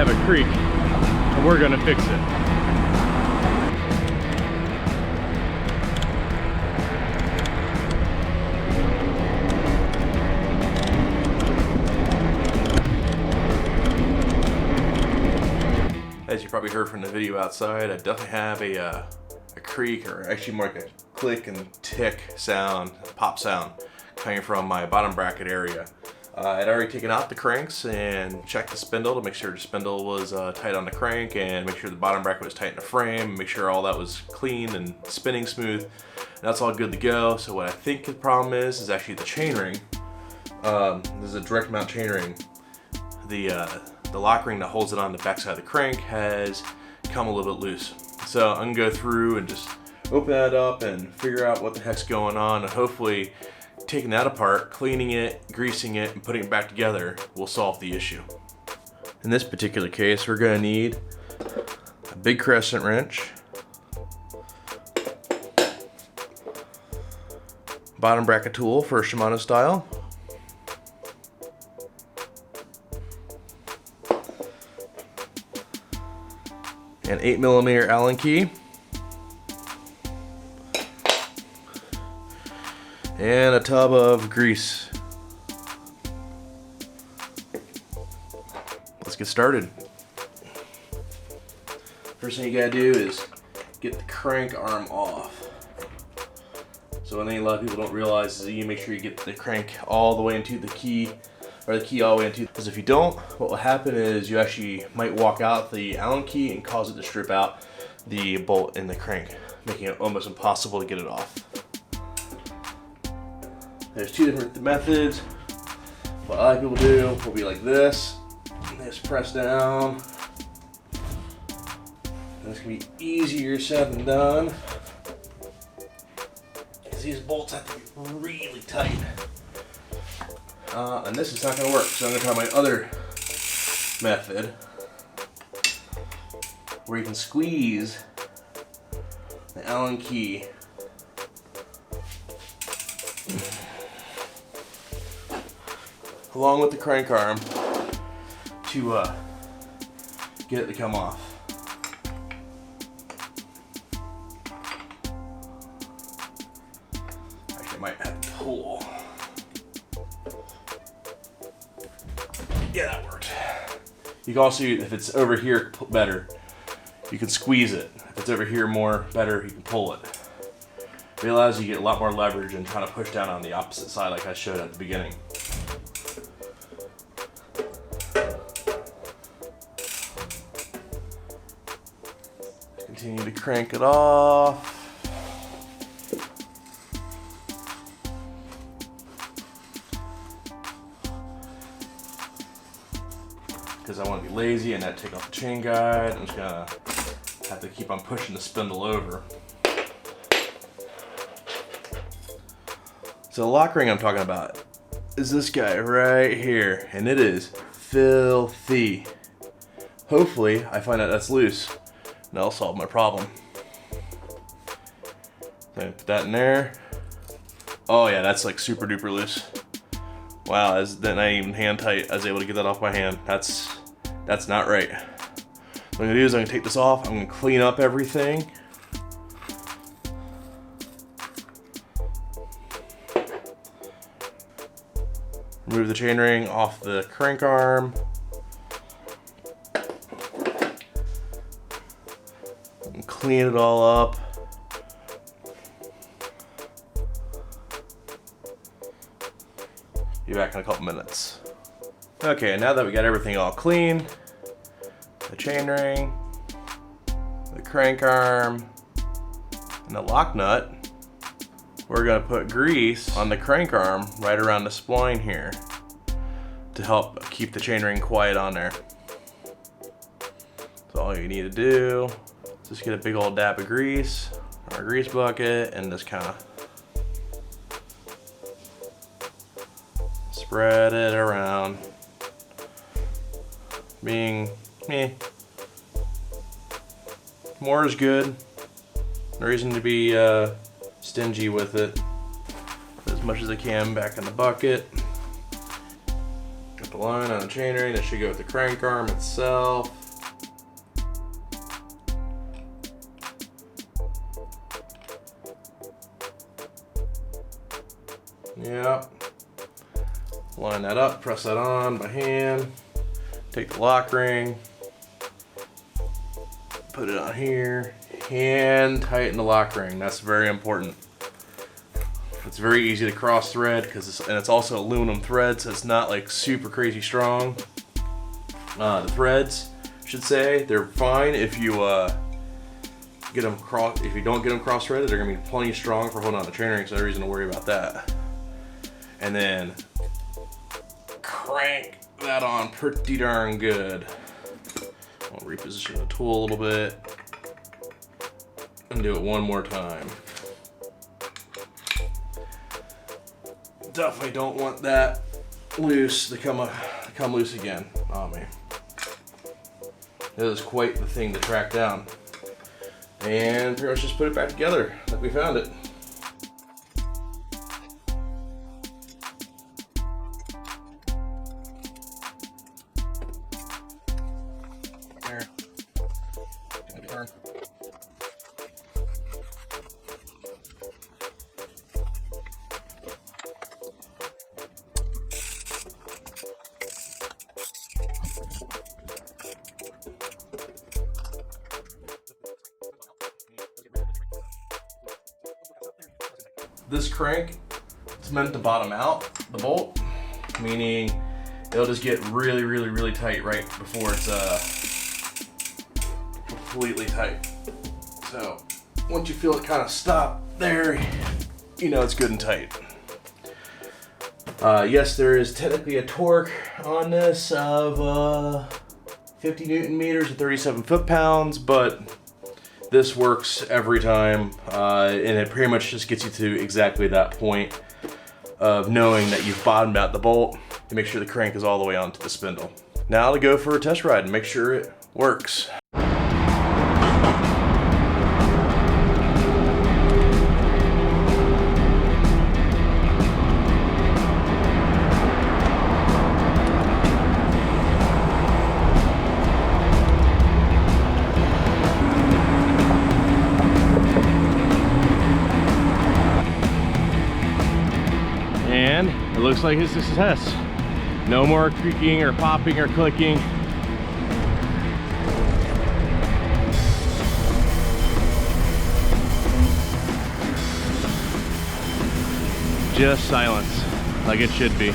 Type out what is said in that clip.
have a creak, and we're gonna fix it. As you probably heard from the video outside, I definitely have a creak, or actually more like a click and tick sound, pop sound, coming from my bottom bracket area. I'd already taken out the cranks and checked the spindle to make sure the spindle was tight on the crank, and make sure the bottom bracket was tight in the frame, make sure all that was clean and spinning smooth. And that's all good to go. So what I think the problem is actually the chainring. This is a direct mount chainring. The lock ring that holds it on the backside of the crank has come a little bit loose. So I'm gonna go through and just open that up and figure out what the heck's going on, and hopefully taking that apart, cleaning it, greasing it, and putting it back together will solve the issue. In this particular case, we're gonna need a big crescent wrench, bottom bracket tool for Shimano style, an 8mm Allen key, and a tub of grease. Let's get started. First thing you gotta do is get the crank arm off. So one thing a lot of people don't realize is that you make sure you get the crank all the way into the key, or the key all the way into, because if you don't, what will happen is you actually might walk out the Allen key and cause it to strip out the bolt in the crank, making it almost impossible to get it off. There's two different methods. What I like people do will be like this. Just press down. And it's gonna be easier said than done, because these bolts have to be really tight. And this is not gonna work, so I'm gonna try my other method, where you can squeeze the Allen key along with the crank arm to get it to come off. Actually, I might have to pull. Yeah, that worked. You can also, if it's over here better, you can squeeze it. If it's over here more better, you can pull it. It allows you to get a lot more leverage and trying to push down on the opposite side like I showed at the beginning. Continue to crank it off. Because I want to be lazy and not take off the chain guide, I'm just gonna have to keep on pushing the spindle over. So the lock ring I'm talking about is this guy right here, and it is filthy. Hopefully I find out that's loose, and that'll solve my problem. Then put that in there. Oh yeah, that's like super duper loose. Wow, that's not even hand tight. I was able to get that off my hand. That's not right. What I'm gonna do is I'm gonna take this off. I'm gonna clean up everything. Remove the chainring off the crank arm. And clean it all up. Be back in a couple minutes. Okay, now that we got everything all clean, the chainring, the crank arm, and the lock nut, we're gonna put grease on the crank arm right around the spline here to help keep the chainring quiet on there. So all you need to do is just get a big old dab of grease, or a grease bucket, and just kind of spread it around. Being more is good. No reason to be stingy with it. As much as I can back in the bucket. the line on the chainring. That should go with the crank arm itself. Yep. Line that up, press that on by hand. Take the lock ring, put it on here, hand tighten the lock ring. That's very important. It's very easy to cross thread because it's also aluminum thread, so it's not like super crazy strong. The threads, I should say, they're fine if you get them cross. If you don't get them cross threaded, they're gonna be plenty strong for holding on the chainring, so no reason to worry about that. And then crank that on pretty darn good. I'll reposition the tool a little bit and do it one more time. Definitely don't want that loose to come loose again. Oh man, it is quite the thing to track down. And pretty much just put it back together like we found it. There. Good turn. This crank, it's meant to bottom out the bolt, meaning it'll just get really, really, really tight right before it's completely tight. So once you feel it kind of stop there, you know it's good and tight. Yes, there is technically a torque on this of 50 Newton meters or 37 foot-pounds, but this works every time, and it pretty much just gets you to exactly that point of knowing that you've bottomed out the bolt to make sure the crank is all the way onto the spindle. Now to go for a test ride and make sure it works. And it looks like it's a success. No more creaking or popping or clicking. Just silence, like it should be.